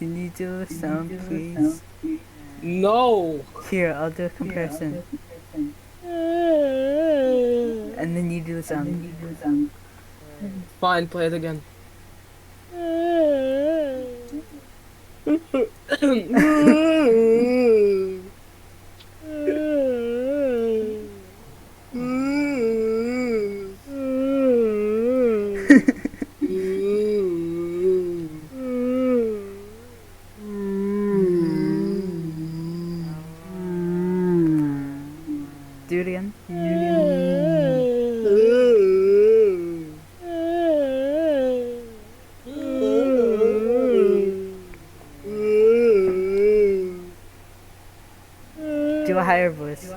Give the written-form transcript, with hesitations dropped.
Can you do a sound, please? No. Here, I'll do a comparison. And then you do the sound. Fine, play it again. Do it again. Do a higher voice.